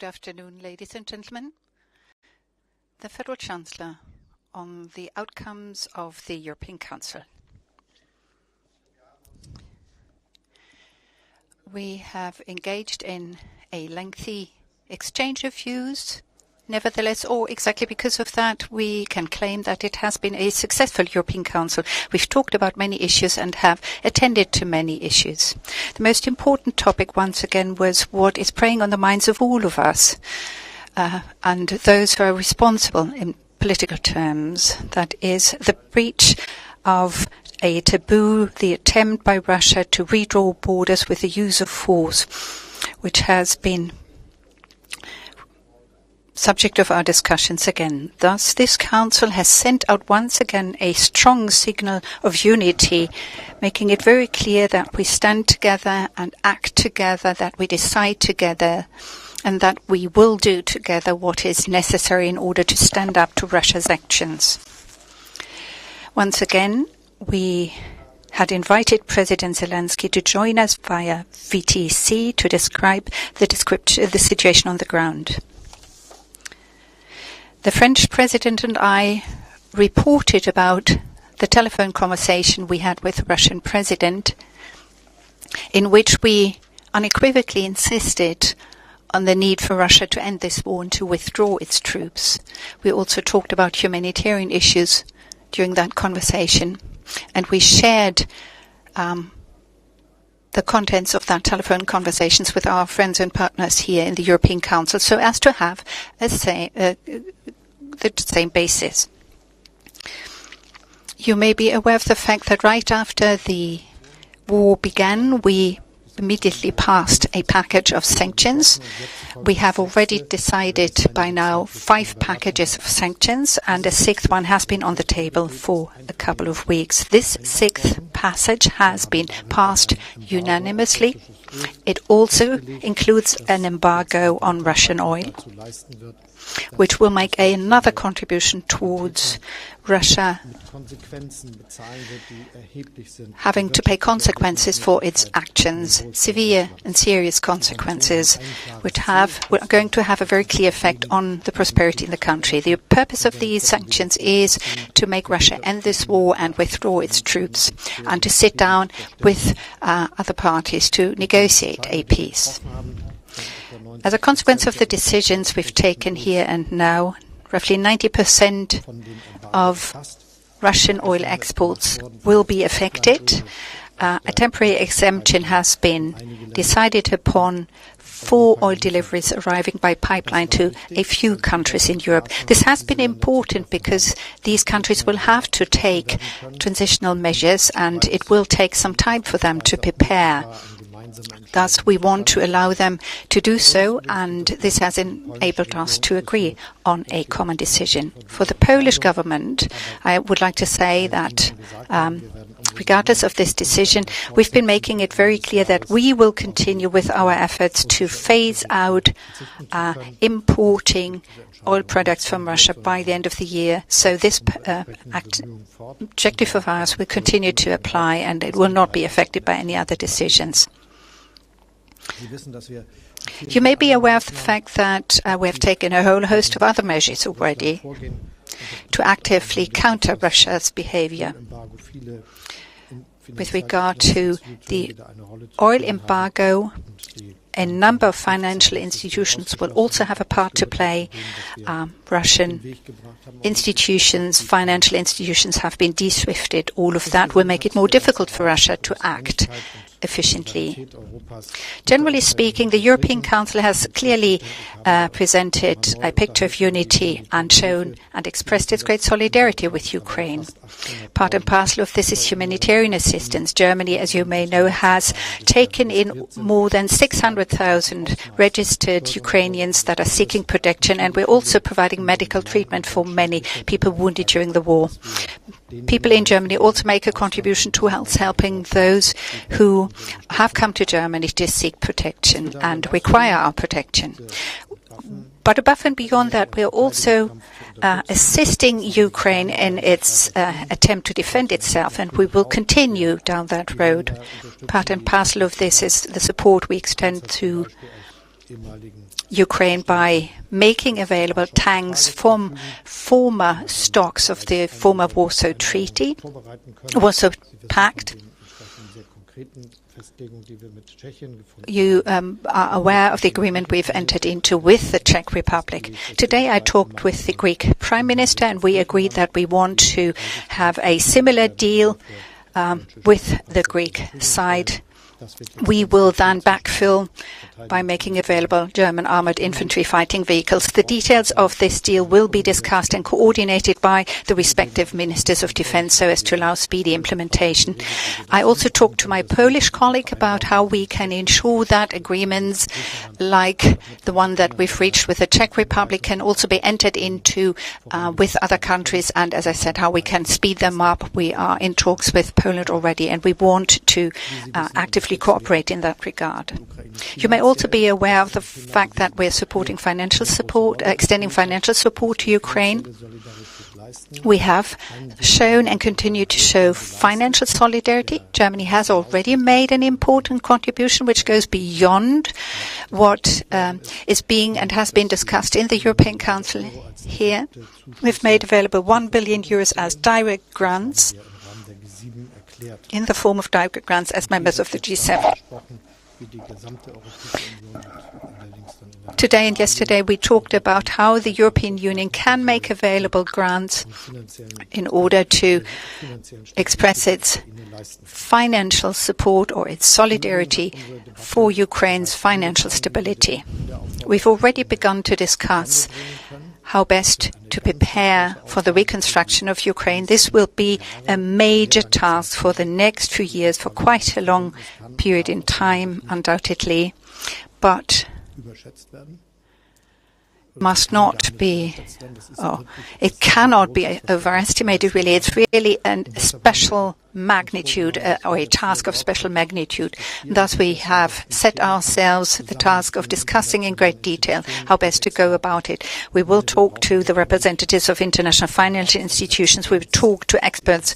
Good afternoon, ladies and gentlemen. The Federal Chancellor on the outcomes of the European Council. We have engaged in a lengthy exchange of views. Nevertheless, or exactly because of that, we can claim that it has been a successful European Council. We've talked about many issues and have attended to many issues. The most important topic, once again, was what is preying on the minds of all of us and those who are responsible in political terms. That is the breach of a taboo, the attempt by Russia to redraw borders with the use of force, which has been subject of our discussions again. Thus, this Council has sent out once again a strong signal of unity, making it very clear that we stand together and act together, that we decide together, and that we will do together what is necessary in order to stand up to Russia's actions. Once again, we had invited President Zelensky to join us via VTC to describe the situation on the ground. The French President and I reported about the telephone conversation we had with the Russian President, in which we unequivocally insisted on the need for Russia to end this war and to withdraw its troops. We also talked about humanitarian issues during that conversation, and we shared the contents of that telephone conversations with our friends and partners here in the European Council, so as to have the same basis. You may be aware of the fact that right after the war began, we immediately passed a package of sanctions. We have already decided by now 5 packages of sanctions, and a 6th one has been on the table for a couple of weeks. This 6th passage has been passed unanimously. It also includes an embargo on Russian oil, which will make another contribution towards Russia having to pay consequences for its actions, severe and serious consequences, which are going to have a very clear effect on the prosperity in the country. The purpose of these sanctions is to make Russia end this war and withdraw its troops, and to sit down with other parties to negotiate a peace. As a consequence of the decisions we've taken here and now, roughly 90% of Russian oil exports will be affected. A temporary exemption has been decided upon for oil deliveries arriving by pipeline to a few countries in Europe. This has been important because these countries will have to take transitional measures, and it will take some time for them to prepare. Thus, we want to allow them to do so, and this has enabled us to agree on a common decision. For the Polish government, I would like to say that regardless of this decision, we've been making it very clear that we will continue with our efforts to phase out importing oil products from Russia by the end of the year. So this objective of ours will continue to apply, and it will not be affected by any other decisions. You may be aware of the fact that we have taken a whole host of other measures already to actively counter Russia's behavior. With regard to the oil embargo, a number of financial institutions will also have a part to play. Russian institutions, financial institutions have been de-swifted. All of that will make it more difficult for Russia to act efficiently. Generally speaking, the European Council has clearly presented a picture of unity and shown and expressed its great solidarity with Ukraine. Part and parcel of this is humanitarian assistance. Germany, as you may know, has taken in more than 600,000 registered Ukrainians that are seeking protection, and we're also providing medical treatment for many people wounded during the war. People in Germany also make a contribution towards helping those who have come to Germany to seek protection and require our protection. But above and beyond that, we are also assisting Ukraine in its attempt to defend itself, and we will continue down that road. Part and parcel of this is the support we extend to Ukraine by making available tanks from former stocks of the former Warsaw Treaty, Warsaw Pact. You are aware of the agreement we've entered into with the Czech Republic. Today I talked with the Greek Prime Minister and we agreed that we want to have a similar deal with the Greek side. We will then backfill by making available German armoured infantry fighting vehicles. The details of this deal will be discussed and coordinated by the respective ministers of defence so as to allow speedy implementation. I also talked to my Polish colleague about how we can ensure that agreements like the one that we've reached with the Czech Republic can also be entered into with other countries, and as I said, how we can speed them up. We are in talks with Poland already and we want to actively cooperate in that regard. You may also be aware of the fact that we're supporting financial support, extending financial support to Ukraine. We have shown and continue to show financial solidarity. Germany has already made an important contribution which goes beyond what is being and has been discussed in the European Council here. We've made available 1 billion euros as direct grants in the form of direct grants as members of the G7. Today and yesterday we talked about how the European Union can make available grants in order to express its financial support or its solidarity for Ukraine's financial stability. We've already begun to discuss how best to prepare for the reconstruction of Ukraine. This will be a major task for the next few years, for quite a long period in time, undoubtedly, but must not be, it cannot be overestimated, really. It's really a special magnitude or a task of special magnitude. Thus, we have set ourselves the task of discussing in great detail how best to go about it. We will talk to the representatives of international financial institutions. We will talk to experts.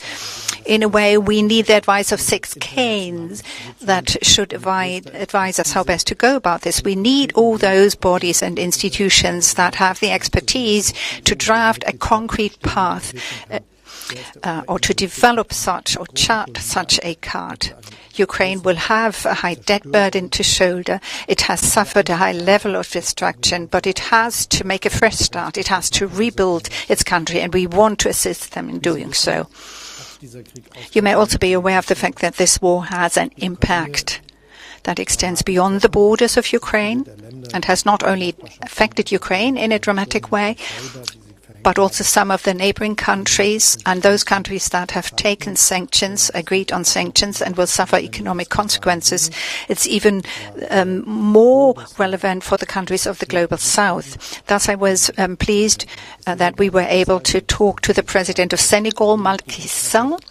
In a way, we need the advice of 6 canes that should advise us how best to go about this. We need all those bodies and institutions that have the expertise to draft a concrete path or to develop such or chart such a card. Ukraine will have a high debt burden to shoulder. It has suffered a high level of destruction, but it has to make a fresh start. It has to rebuild its country, and we want to assist them in doing so. You may also be aware of the fact that this war has an impact that extends beyond the borders of Ukraine and has not only affected Ukraine in a dramatic way, but also some of the neighboring countries and those countries that have taken sanctions, agreed on sanctions, and will suffer economic consequences. It's even more relevant for the countries of the global south. Thus, I was pleased that we were able to talk to the president of Senegal, Macky Sall,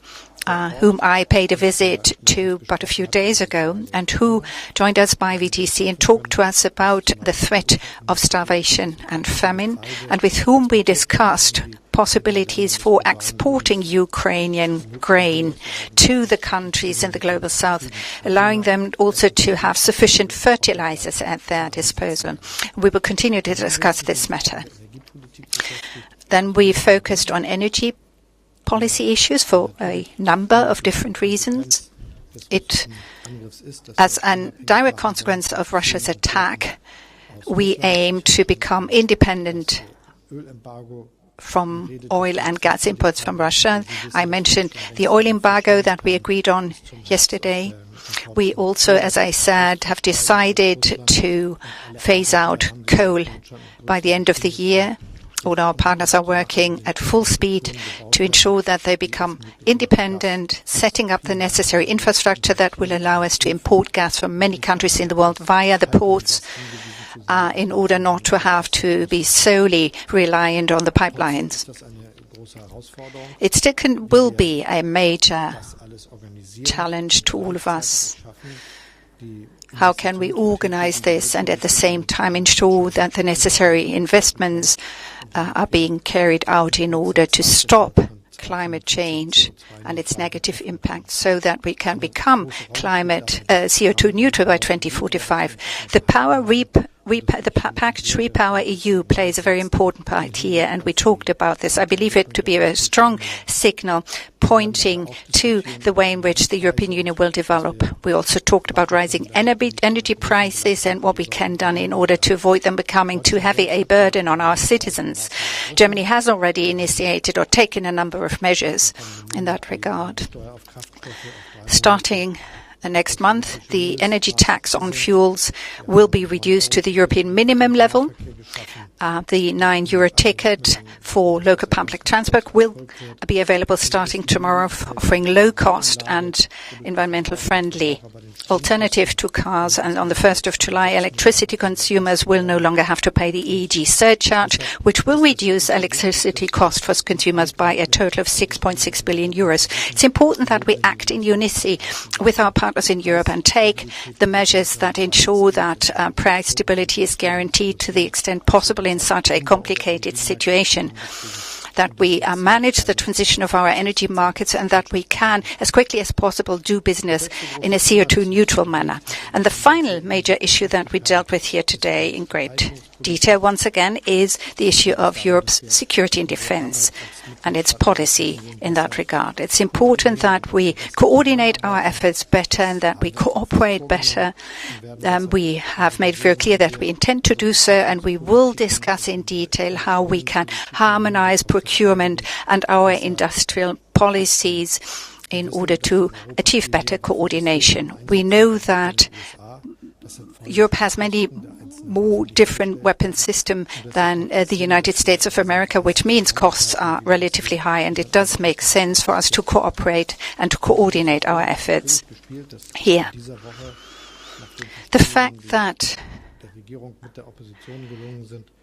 whom I paid a visit to but a few days ago, and who joined us by VTC and talked to us about the threat of starvation and famine, and with whom we discussed possibilities for exporting Ukrainian grain to the countries in the global south, allowing them also to have sufficient fertilizers at their disposal. We will continue to discuss this matter. Then we focused on energy policy issues for a number of different reasons. As a direct consequence of Russia's attack, we aim to become independent from oil and gas imports from Russia. I mentioned the oil embargo that we agreed on yesterday. We also, as I said, have decided to phase out coal by the end of the year. All our partners are working at full speed to ensure that they become independent, setting up the necessary infrastructure that will allow us to import gas from many countries in the world via the ports, in order not to have to be solely reliant on the pipelines. It still will be a major challenge to all of us. How can we organize this and at the same time ensure that the necessary investments are being carried out in order to stop climate change and its negative impact so that we can become CO2 neutral by 2045. The power the package Repower EU plays a very important part here, and we talked about this. I believe it to be a strong signal pointing to the way in which the European Union will develop. We also talked about rising energy prices and what we can do in order to avoid them becoming too heavy a burden on our citizens. Germany has already initiated or taken a number of measures in that regard. Starting next month, the energy tax on fuels will be reduced to the European minimum level. The €9 ticket for local public transport will be available starting tomorrow, offering low-cost and environmental-friendly alternative to cars. And on the 1st of July, electricity consumers will no longer have to pay the EEG surcharge, which will reduce electricity cost for consumers by a total of €6.6 billion. It's important that we act in unity with our partners in Europe and take the measures that ensure that price stability is guaranteed to the extent possible in such a complicated situation, that we manage the transition of our energy markets, and that we can, as quickly as possible, do business in a CO2 neutral manner. And the final major issue that we dealt with here today in great detail, once again, is the issue of Europe's security and defense and its policy in that regard. It's important that we coordinate our efforts better and that we cooperate better. We have made very clear that we intend to do so, and we will discuss in detail how we can harmonize procurement and our industrial policies in order to achieve better coordination. We know that Europe has many more different weapon system than the United States of America, which means costs are relatively high, and it does make sense for us to cooperate and to coordinate our efforts here. The fact that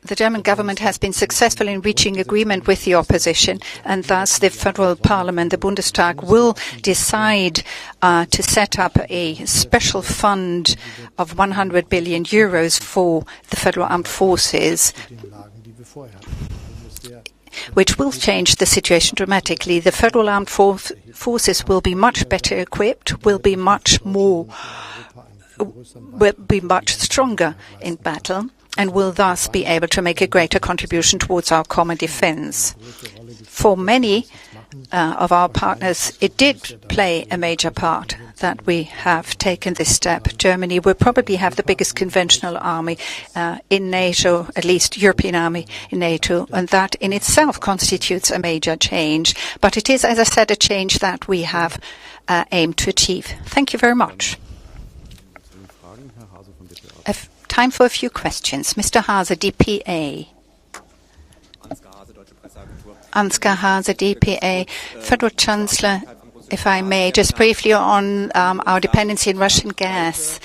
the German government has been successful in reaching agreement with the opposition, and thus the federal parliament, the Bundestag, will decide to set up a special fund of €100 billion for the federal armed forces, which will change the situation dramatically. The federal armed forces will be much better equipped, will be much stronger in battle, and will thus be able to make a greater contribution towards our common defense. For many of our partners, it did play a major part that we have taken this step. Germany will probably have the biggest conventional army in NATO, at least European army in NATO, and that in itself constitutes a major change. But it is, as I said, a change that we have aimed to achieve. Thank you very much. Time for a few questions. Mr. Hase, DPA. Ansgar Hase, DPA. Federal Chancellor, if I may, just briefly on our dependency on Russian gas.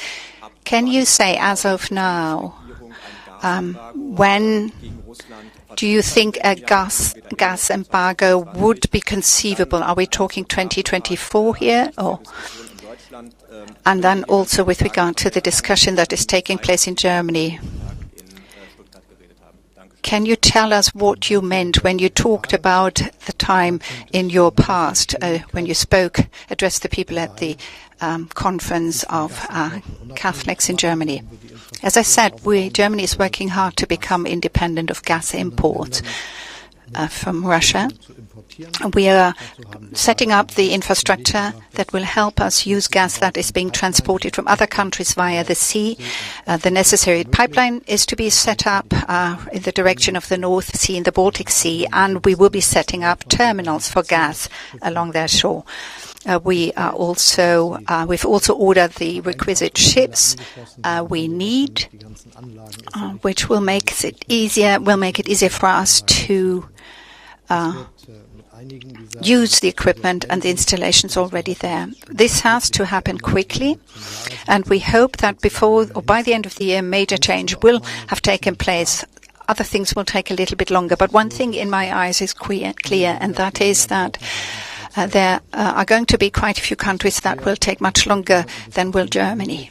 Can you say, as of now, when do you think a gas embargo would be conceivable? Are we talking 2024 here, or? And then also with regard to the discussion that is taking place in Germany, can you tell us what you meant when you talked about the time in your past, when you addressed the people at the conference of Catholics in Germany? As I said, Germany is working hard to become independent of gas imports from Russia. We are setting up the infrastructure that will help us use gas that is being transported from other countries via the sea. The necessary pipeline is to be set up in the direction of the North Sea and the Baltic Sea, and we will be setting up terminals for gas along their shore. We've also ordered the requisite ships we need, which will make it easier for us to use the equipment and the installations already there. This has to happen quickly, and we hope that before or by the end of the year, major change will have taken place. Other things will take a little bit longer, but one thing in my eyes is clear, and that is that there are going to be quite a few countries that will take much longer than will Germany.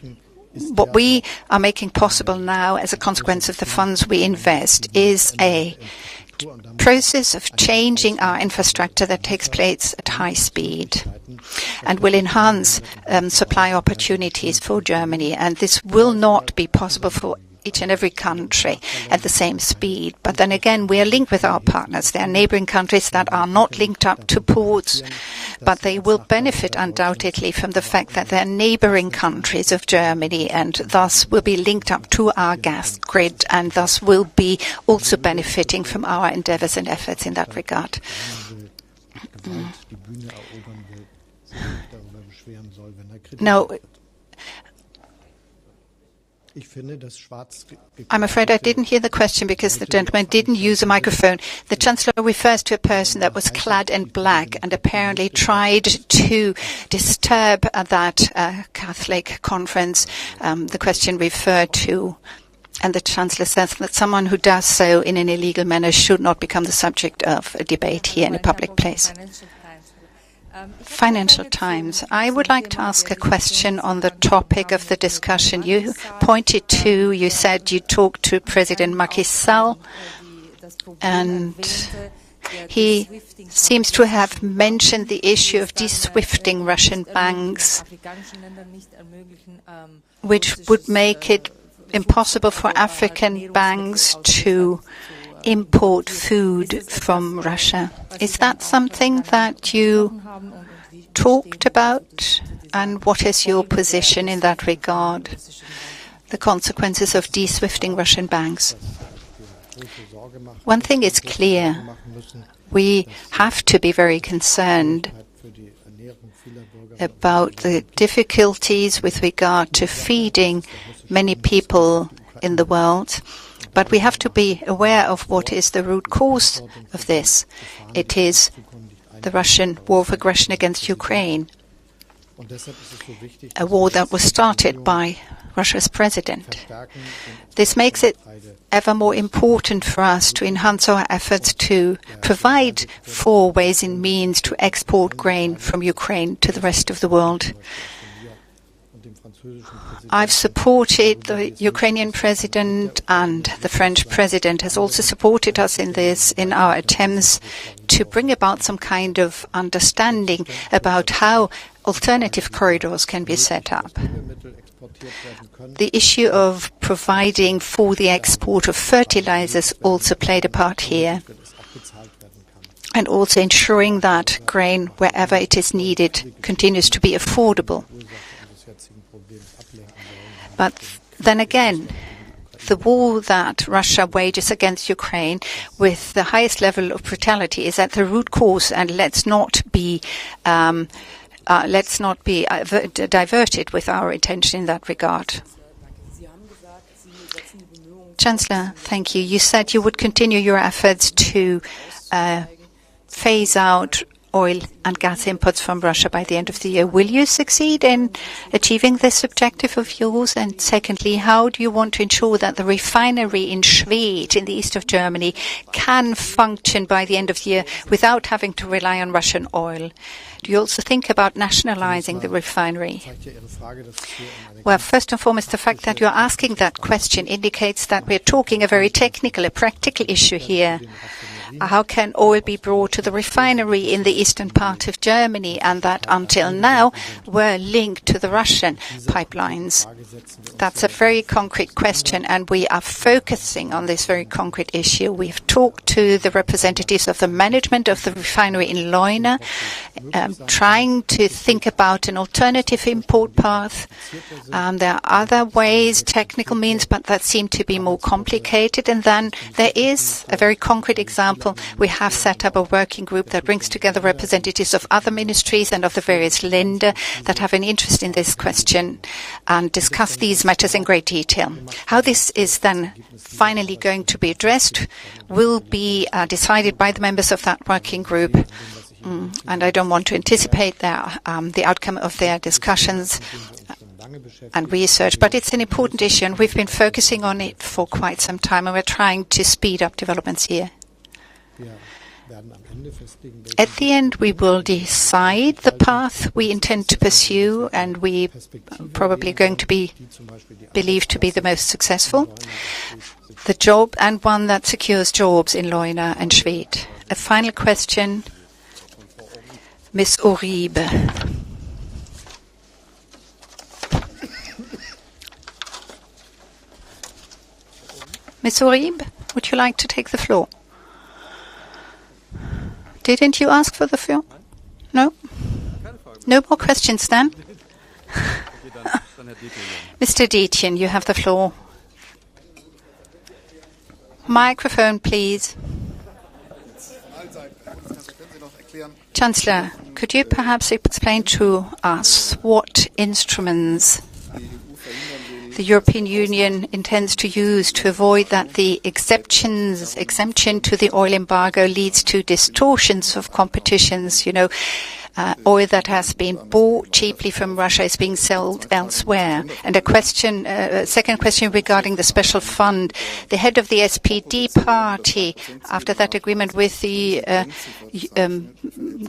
What we are making possible now as a consequence of the funds we invest is a process of changing our infrastructure that takes place at high speed and will enhance supply opportunities for Germany. And this will not be possible for each and every country at the same speed. But then again, we are linked with our partners. There are neighboring countries that are not linked up to ports, but they will benefit undoubtedly from the fact that they are neighboring countries of Germany and thus will be linked up to our gas grid and thus will be also benefiting from our endeavors and efforts in that regard. Now, I'm afraid I didn't hear the question because the gentleman didn't use a microphone. The Chancellor refers to a person that was clad in black and apparently tried to disturb that Catholic conference the question referred to. And the Chancellor says that someone who does so in an illegal manner should not become the subject of a debate here in a public place. Financial Times. I would like to ask a question on the topic of the discussion. You pointed to, you said you talked to President Macky Sall, and he seems to have mentioned the issue of de-swifting Russian banks, which would make it impossible for African banks to import food from Russia. Is that something that you talked about? And what is your position in that regard? The consequences of de-swifting Russian banks. One thing is clear. We have to be very concerned about the difficulties with regard to feeding many people in the world. But we have to be aware of what is the root cause of this. It is the Russian war of aggression against Ukraine, a war that was started by Russia's president. This makes it ever more important for us to enhance our efforts to provide for ways and means to export grain from Ukraine to the rest of the world. I've supported the Ukrainian president, and the French president has also supported us in this, in our attempts to bring about some kind of understanding about how alternative corridors can be set up. The issue of providing for the export of fertilizers also played a part here, and also ensuring that grain, wherever it is needed, continues to be affordable. But then again, the war that Russia wages against Ukraine with the highest level of brutality is at the root cause, and let's not be diverted with our attention in that regard. Chancellor, thank you. You said you would continue your efforts to phase out oil and gas imports from Russia by the end of the year. Will you succeed in achieving this objective of yours? And secondly, how do you want to ensure that the refinery in Schwedt in the east of Germany can function by the end of the year without having to rely on Russian oil? Do you also think about nationalizing the refinery? Well, first and foremost, the fact that you're asking that question indicates that we're talking a very technical, a practical issue here. How can oil be brought to the refinery in the eastern part of Germany, and that until now were linked to the Russian pipelines? That's a very concrete question, and we are focusing on this very concrete issue. We've talked to the representatives of the management of the refinery in Leuna, trying to think about an alternative import path. There are other ways, technical means, but that seem to be more complicated. And then there is a very concrete example. We have set up a working group that brings together representatives of other ministries and of the various Länder that have an interest in this question and discuss these matters in great detail. How this is then finally going to be addressed will be decided by the members of that working group. And I don't want to anticipate the outcome of their discussions and research, but it's an important issue, and we've been focusing on it for quite some time, and we're trying to speed up developments here. At the end, we will decide the path we intend to pursue, and we probably going to be believed to be the most successful. The job, and one that secures jobs in Leuna and Schwedt. A final question, Ms. Uribe. Ms. Uribe, would you like to take the floor? Didn't you ask for the floor? No? No more questions then? Mr. Dietjen, you have the floor. Microphone, please. Chancellor, could you perhaps explain to us what instruments the European Union intends to use to avoid that the exemption to the oil embargo leads to distortions of competitions? You know, oil that has been bought cheaply from Russia is being sold elsewhere. And a second question regarding the special fund. The head of the SPD party, after that agreement with the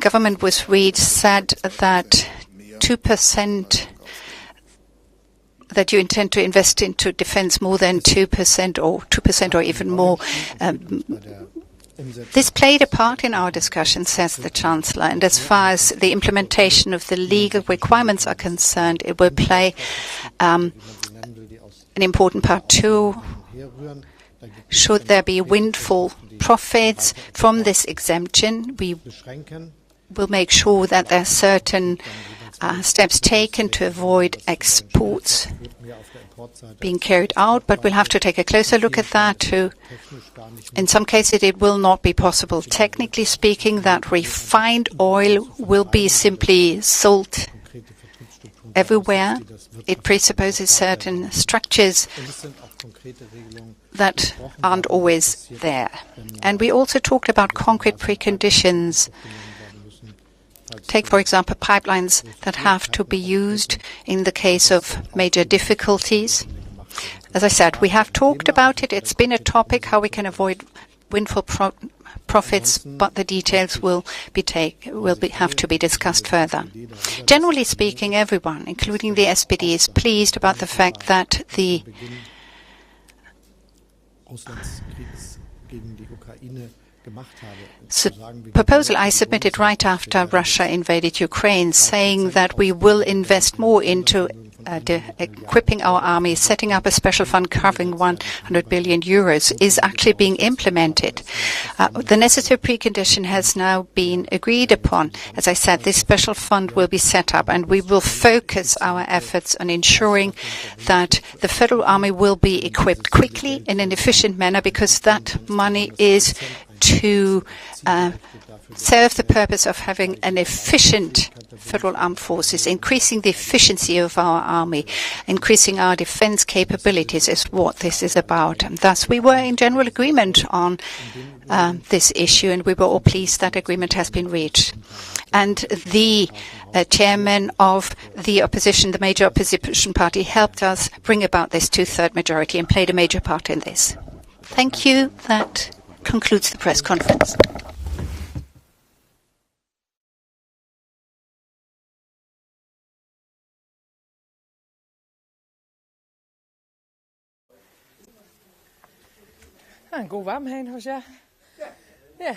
government was reached, said that 2%, that you intend to invest into defense more than 2% or even more. This played a part in our discussion, says the Chancellor, and as far as the implementation of the legal requirements are concerned, it will play an important part too. Should there be windfall profits from this exemption, we will make sure that there are certain steps taken to avoid exports being carried out, but we'll have to take a closer look at that too. In some cases, it will not be possible. Technically speaking, that refined oil will be simply sold everywhere. It presupposes certain structures that aren't always there. And we also talked about concrete preconditions. Take, for example, pipelines that have to be used in the case of major difficulties. As I said, we have talked about it. It's been a topic, how we can avoid windfall profits, but the details will have to be discussed further. Generally speaking, everyone, including the SPD, is pleased about the fact that the proposal I submitted right after Russia invaded Ukraine, saying that we will invest more into equipping our army, setting up a special fund covering 100 billion euros, is actually being implemented. The necessary precondition has now been agreed upon. As I said, this special fund will be set up, and we will focus our efforts on ensuring that the federal army will be equipped quickly in an efficient manner, because that money is to serve the purpose of having an efficient federal armed forces. Increasing the efficiency of our army, increasing our defense capabilities is what this is about. And thus, we were in general agreement on this issue, and we were all pleased that agreement has been reached. And the chairman of the opposition, the major opposition party, helped us bring about this two-thirds majority and played a major part in this. Thank you. That concludes the press conference. God varm herinde hos jer. Ja.